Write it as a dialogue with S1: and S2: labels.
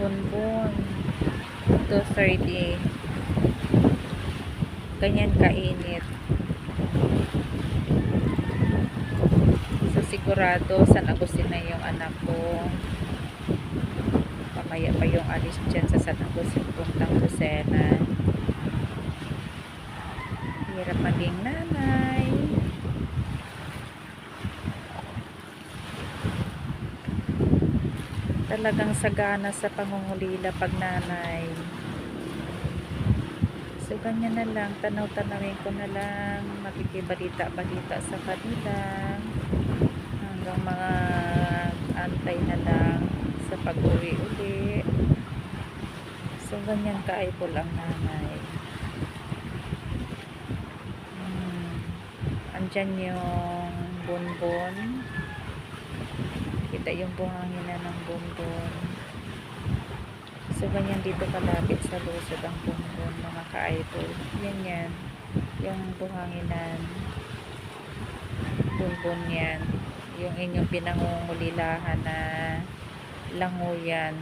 S1: bonbon. 2:30. Ganyan kainit. So sigurado San Agustin na yung anak ko. Mamaya pa yung alis dyan sa San Agustin puntang Lucena. Hirap maging nanay. Talagang sagana sa pangungulila pag nanay. So ganyan na lang, tanaw-tanawin ko na lang, makikibalita-balita sa kanila hanggang mga antay na lang sa pag-uwi uli. So ganyan ka-idol ang nanay. Andyan yung bonbon. Kita yung buhangina ng bonbon. So ganyan dito kalapit sa lusod ang bonbon, mga ka-idol. Yan. Yung buhanginan. Bonbon yan. Yung inyong pinangungulilahan na languyan.